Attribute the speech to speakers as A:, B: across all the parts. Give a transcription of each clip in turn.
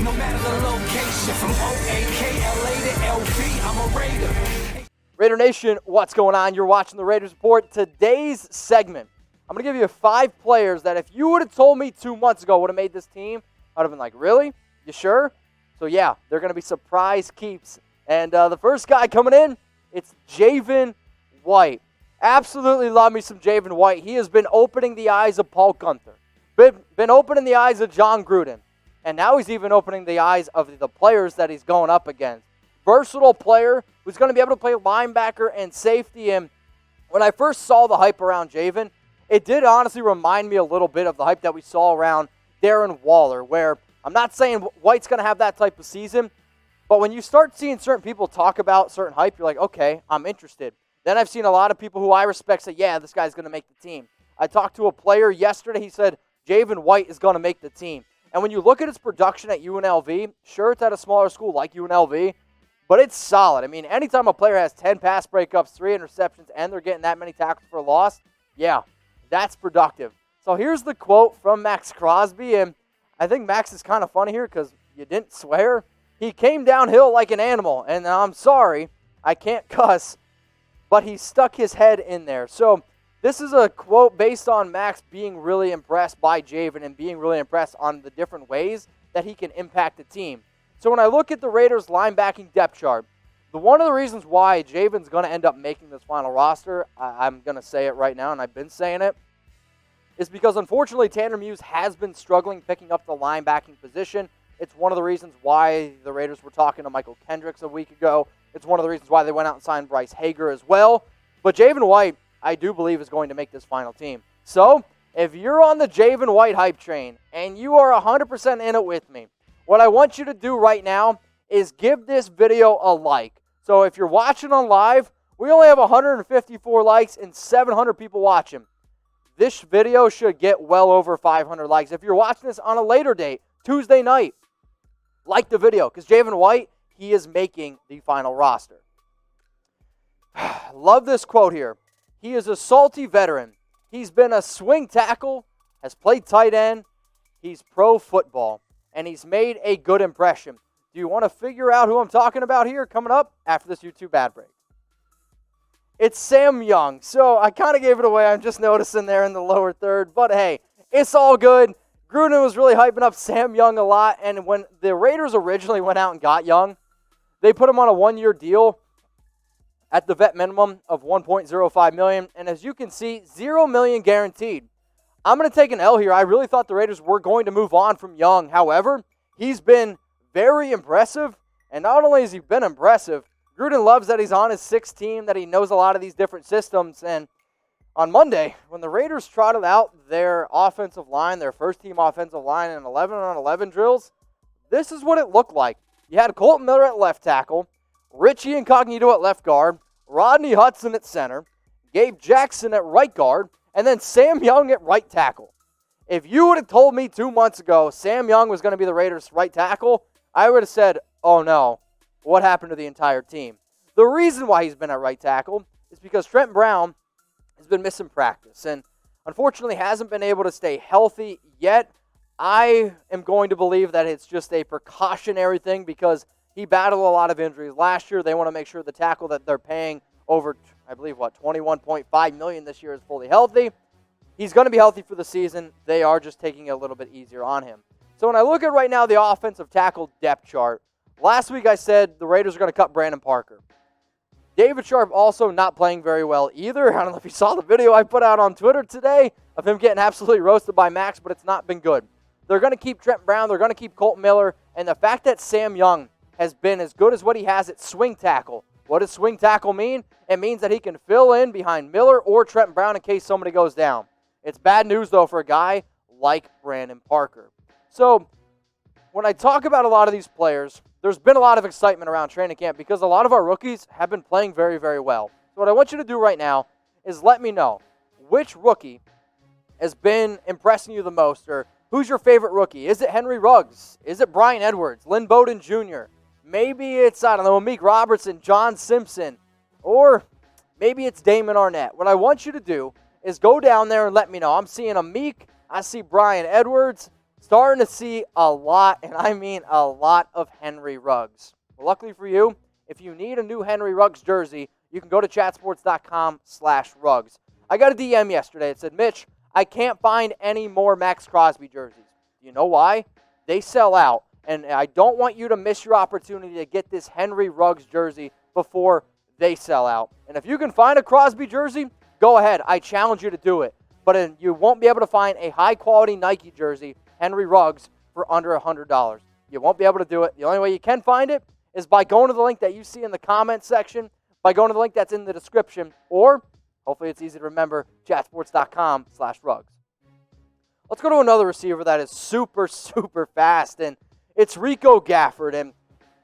A: no matter the location. From O-A-K-L-A to L-V, I'm a Raider.
B: Raider Nation, what's going on? You're watching the Raiders Report. Today's segment, I'm going to give you 5 players that if you would have told me 2 months ago would have made this team, I would have been like, really? You sure? So yeah, they're going to be surprise keeps. And the first guy coming in, it's Javin White. Absolutely love me some Javin White. He has been opening the eyes of Paul Gunther. Been opening the eyes of John Gruden. And now he's even opening the eyes of the players that he's going up against. Versatile player who's going to be able to play linebacker and safety. And when I first saw the hype around Javin, it did honestly remind me a little bit of the hype that we saw around Darren Waller, where I'm not saying White's going to have that type of season, but when you start seeing certain people talk about certain hype, you're like, okay, I'm interested. Then I've seen a lot of people who I respect say, yeah, this guy's going to make the team. I talked to a player yesterday. He said, Javin White is going to make the team. And when you look at his production at UNLV, sure, it's at a smaller school like UNLV, but it's solid. I mean, anytime a player has 10 pass breakups, 3 interceptions, and they're getting that many tackles for a loss, yeah, that's productive. So here's the quote from Max Crosby, and I think Max is kind of funny here because you didn't swear. He came downhill like an animal, and I'm sorry, I can't cuss, but he stuck his head in there. So this is a quote based on Max being really impressed by Javin and being really impressed on the different ways that he can impact the team. So when I look at the Raiders' linebacking depth chart, one of the reasons why Javin's going to end up making this final roster, I'm going to say it right now, and I've been saying it, is because unfortunately Tanner Muse has been struggling picking up the linebacking position. It's one of the reasons why the Raiders were talking to Michael Kendricks a week ago. It's one of the reasons why they went out and signed Bryce Hager as well. But Javin White, I do believe, is going to make this final team. So, if you're on the Javin White hype train and you are 100% in it with me, what I want you to do right now is give this video a like. So if you're watching on live, we only have 154 likes and 700 people watching. This video should get well over 500 likes. If you're watching this on a later date, Tuesday night, like the video because Javin White, he is making the final roster. Love this quote here. He is a salty veteran. He's been a swing tackle, has played tight end, he's pro football, and he's made a good impression. Do you want to figure out who I'm talking about here coming up after this YouTube ad break? It's Sam Young. So I kind of gave it away. I'm just noticing there in the lower third. But hey, it's all good. Gruden was really hyping up Sam Young a lot. And when the Raiders originally went out and got Young, they put him on a 1-year deal at the vet minimum of $1.05 million. And as you can see, $0 million guaranteed. I'm going to take an L here. I really thought the Raiders were going to move on from Young. However, he's been very impressive. And not only has he been impressive, Gruden loves that he's on his 6th team, that he knows a lot of these different systems. And on Monday, when the Raiders trotted out their offensive line, their first-team offensive line in 11-on-11 drills, this is what it looked like. You had Colton Miller at left tackle, Richie Incognito at left guard, Rodney Hudson at center, Gabe Jackson at right guard, and then Sam Young at right tackle. If you would have told me 2 months ago Sam Young was going to be the Raiders' right tackle, I would have said, oh no, what happened to the entire team? The reason why he's been at right tackle is because Trent Brown has been missing practice and unfortunately hasn't been able to stay healthy yet. I am going to believe that it's just a precautionary thing because he battled a lot of injuries last year. They want to make sure the tackle that they're paying over, I believe, $21.5 million this year is fully healthy. He's going to be healthy for the season. They are just taking it a little bit easier on him. So when I look at right now the offensive tackle depth chart, last week I said the Raiders are going to cut Brandon Parker. David Sharp also not playing very well either. I don't know if you saw the video I put out on Twitter today of him getting absolutely roasted by Max, but it's not been good. They're going to keep Trent Brown. They're going to keep Colton Miller. And the fact that Sam Young has been as good as what he has at swing tackle. What does swing tackle mean? It means that he can fill in behind Miller or Trent Brown in case somebody goes down. It's bad news, though, for a guy like Brandon Parker. So when I talk about a lot of these players, there's been a lot of excitement around training camp because a lot of our rookies have been playing very, very well. So what I want you to do right now is let me know which rookie has been impressing you the most, or who's your favorite rookie? Is it Henry Ruggs? Is it Brian Edwards? Lynn Bowden Jr.? Maybe it's, I don't know, Amik Robertson, John Simpson, or maybe it's Damon Arnett. What I want you to do is go down there and let me know. I'm seeing Amik. I see Brian Edwards. starting to see a lot, and I mean a lot, of Henry Ruggs. Well, luckily for you, if you need a new Henry Ruggs jersey, you can go to chatsports.com/Ruggs. I got a DM yesterday. It said, Mitch, I can't find any more Max Crosby jerseys. You know why? They sell out, and I don't want you to miss your opportunity to get this Henry Ruggs jersey before they sell out. And if you can find a Crosby jersey, go ahead. I challenge you to do it. But you won't be able to find a high-quality Nike jersey, Henry Ruggs, for under $100. You won't be able to do it. The only way you can find it is by going to the link that you see in the comment section, by going to the link that's in the description, or, hopefully it's easy to remember, chatsports.com/Ruggs. Let's go to another receiver that is super, super fast, and it's Rico Gafford. And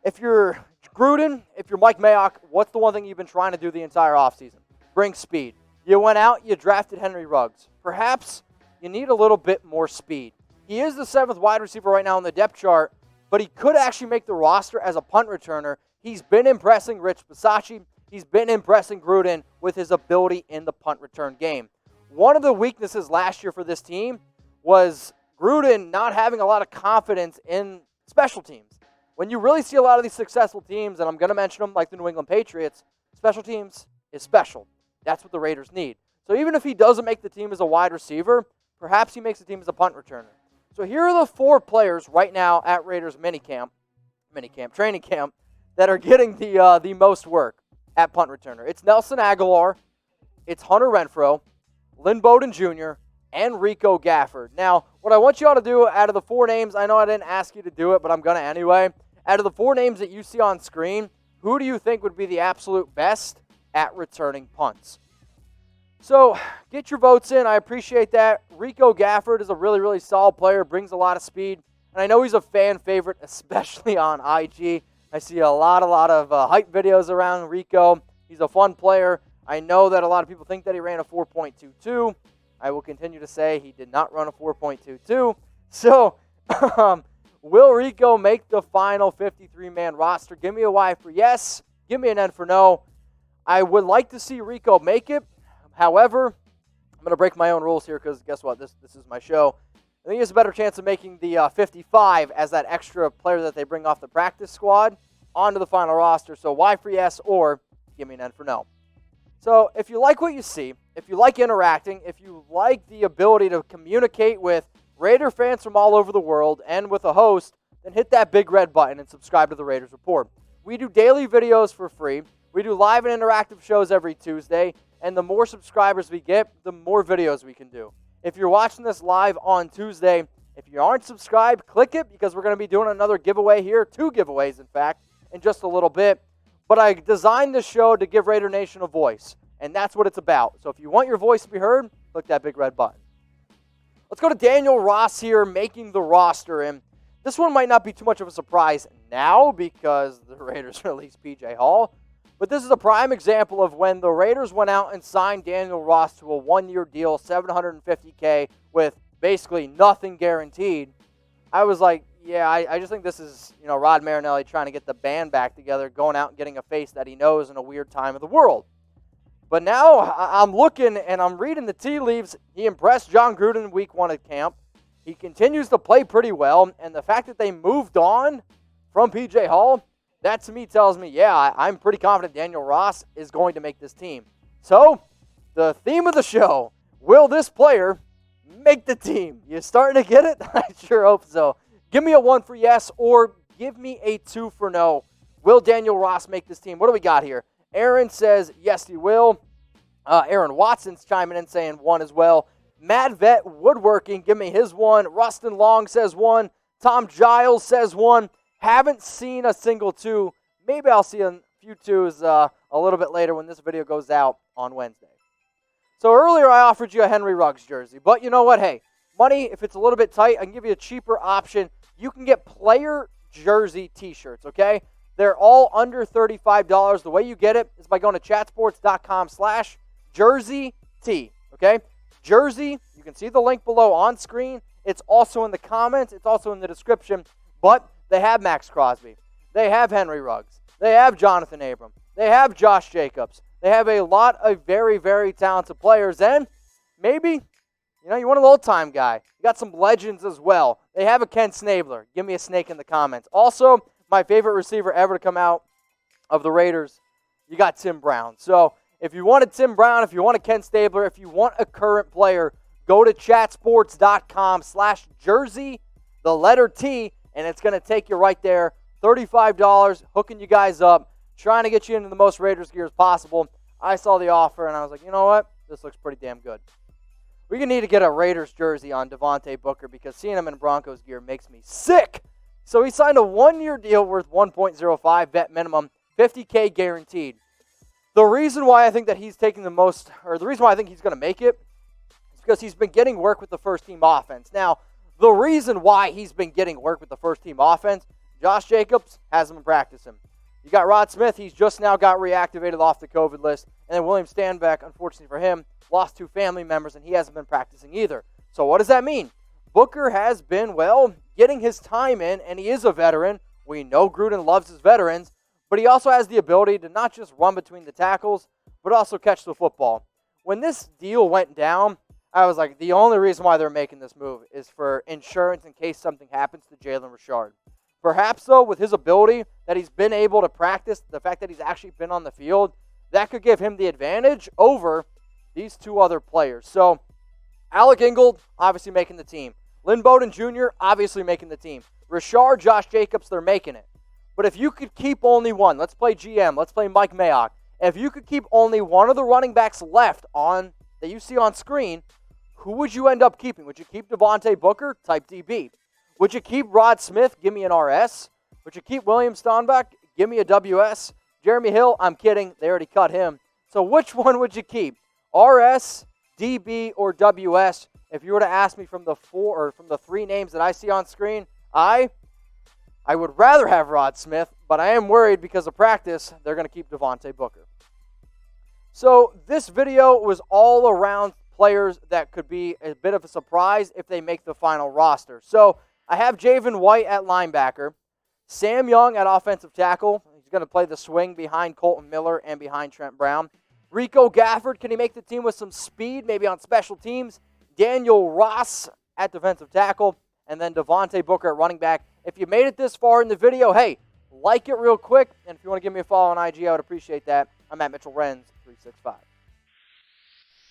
B: if you're Gruden, if you're Mike Mayock, what's the one thing you've been trying to do the entire offseason? Bring speed. You went out, you drafted Henry Ruggs. Perhaps you need a little bit more speed. He is the 7th wide receiver right now on the depth chart, but he could actually make the roster as a punt returner. He's been impressing Rich Bisaccia. He's been impressing Gruden with his ability in the punt return game. One of the weaknesses last year for this team was Gruden not having a lot of confidence in special teams. When you really see a lot of these successful teams, and I'm going to mention them like the New England Patriots, special teams is special. That's what the Raiders need. So even if he doesn't make the team as a wide receiver, perhaps he makes the team as a punt returner. So here are the 4 players right now at Raiders training camp, that are getting the most work at punt returner. It's Nelson Aguilar, it's Hunter Renfrow, Lynn Bowden Jr., and Rico Gafford. Now, what I want you all to do out of the 4 names, I know I didn't ask you to do it, but I'm going to anyway. Out of the 4 names that you see on screen, who do you think would be the absolute best at returning punts? So, get your votes in. I appreciate that. Rico Gafford is a really, really solid player, brings a lot of speed, and I know he's a fan favorite, especially on IG. I see a lot of hype videos around Rico. He's a fun player. I know that a lot of people think that he ran a 4.22. I will continue to say he did not run a 4.22. So, will Rico make the final 53-man roster? Give me a Y for yes. Give me an N for no. I would like to see Rico make it. However, I'm going to break my own rules here because guess what? This is my show. I think he has a better chance of making the 55 as that extra player that they bring off the practice squad onto the final roster. So Y for yes, or give me an N for no. So if you like what you see, if you like interacting, if you like the ability to communicate with Raider fans from all over the world and with a host, then hit that big red button and subscribe to the Raiders Report. We do daily videos for free. We do live and interactive shows every Tuesday. And the more subscribers we get, the more videos we can do. If you're watching this live on Tuesday, if you aren't subscribed, click it because we're going to be doing another giveaway here, 2 giveaways in fact, in just a little bit. But I designed this show to give Raider Nation a voice, and that's what it's about. So if you want your voice to be heard, click that big red button. Let's go to Daniel Ross here making the roster, and this one might not be too much of a surprise now because the Raiders released P.J. Hall. But this is a prime example of when the Raiders went out and signed Daniel Ross to a 1-year deal, $750K, with basically nothing guaranteed. I was like, yeah, I just think this is, Rod Marinelli trying to get the band back together, going out and getting a face that he knows in a weird time of the world. But now I'm looking and I'm reading the tea leaves. He impressed John Gruden week 1 at camp. He continues to play pretty well, and the fact that they moved on from P.J. Hall, that to me tells me, yeah, I'm pretty confident Daniel Ross is going to make this team. So, the theme of the show, will this player make the team? You starting to get it? I sure hope so. Give me a 1 for yes, or give me a 2 for no. Will Daniel Ross make this team? What do we got here? Aaron says, yes, he will. Aaron Watson's chiming in saying 1 as well. Mad Vet Woodworking, give me his 1. Rustin Long says 1. Tom Giles says 1. Haven't seen a single 2. Maybe I'll see a few 2s a little bit later when this video goes out on Wednesday. So earlier I offered you a Henry Ruggs jersey, but you know what? Hey, money, if it's a little bit tight, I can give you a cheaper option. You can get player jersey t-shirts, okay? They're all under $35. The way you get it is by going to chatsports.com/jersey-t, okay? Jersey, you can see the link below on screen. It's also in the comments. It's also in the description. But they have Max Crosby. They have Henry Ruggs. They have Jonathan Abram. They have Josh Jacobs. They have a lot of very, very talented players. And maybe You know, you want an old-time guy. You got some legends as well. They have a Ken Snabler. Give me a snake in the comments. Also, my favorite receiver ever to come out of the Raiders, you got Tim Brown. So if you want a Tim Brown, if you want a Ken Stabler, if you want a current player, go to chatsports.com/jersey, the letter T, and it's going to take you right there. $35, hooking you guys up, trying to get you into the most Raiders gear as possible. I saw the offer, and I was like, you know what? This looks pretty damn good. We're going to need to get a Raiders jersey on Devontae Booker because seeing him in Broncos gear makes me sick. So he signed a one-year deal worth $1.05 vet minimum, $50K guaranteed. The reason why I think that he's taking the most, or the reason why I think he's going to make it, is because he's been getting work with the first-team offense. Now, the reason why he's been getting work with the first-team offense, Josh Jacobs hasn't been practicing. You got Rod Smith, he's just now got reactivated off the COVID list. And then William Stanback, unfortunately for him, lost 2 family members, and he hasn't been practicing either. So what does that mean? Booker has been, well, getting his time in, and he is a veteran. We know Gruden loves his veterans, but he also has the ability to not just run between the tackles, but also catch the football. When this deal went down, I was like, the only reason why they're making this move is for insurance in case something happens to Jalen Richard. Perhaps, though, with his ability that he's been able to practice, the fact that he's actually been on the field, that could give him the advantage over these 2 other players. So, Alec Ingold, obviously making the team. Lynn Bowden Jr., obviously making the team. Richard, Josh Jacobs, they're making it. But if you could keep only one, let's play GM, let's play Mike Mayock. If you could keep only one of the running backs left on that you see on screen, who would you end up keeping? Would you keep Devontae Booker? Type DB. Would you keep Rod Smith? Give me an RS. Would you keep William Stonbeck? Give me a WS. Jeremy Hill? I'm kidding. They already cut him. So which one would you keep? RS, DB, or WS? If you were to ask me from the 3 names that I see on screen, I would rather have Rod Smith, but I am worried because of practice, they're going to keep Devontae Booker. So this video was all around players that could be a bit of a surprise if they make the final roster. So I have Javin White at linebacker, Sam Young at offensive tackle. He's going to play the swing behind Colton Miller and behind Trent Brown. Rico Gafford, can he make the team with some speed, maybe on special teams? Daniel Ross at defensive tackle, and then Devontae Booker at running back. If you made it this far in the video, hey, like it real quick, and if you want to give me a follow on IG, I would appreciate that. I'm at Mitchell Renz 365.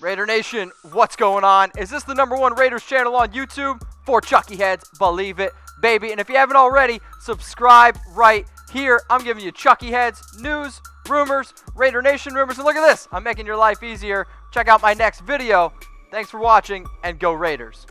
B: Raider Nation, what's going on? Is this the #1 Raiders channel on YouTube? For Chucky Heads, believe it, baby. And if you haven't already, subscribe right here. I'm giving you Chucky Heads, news, rumors, Raider Nation rumors. And look at this, I'm making your life easier. Check out my next video. Thanks for watching, and go Raiders.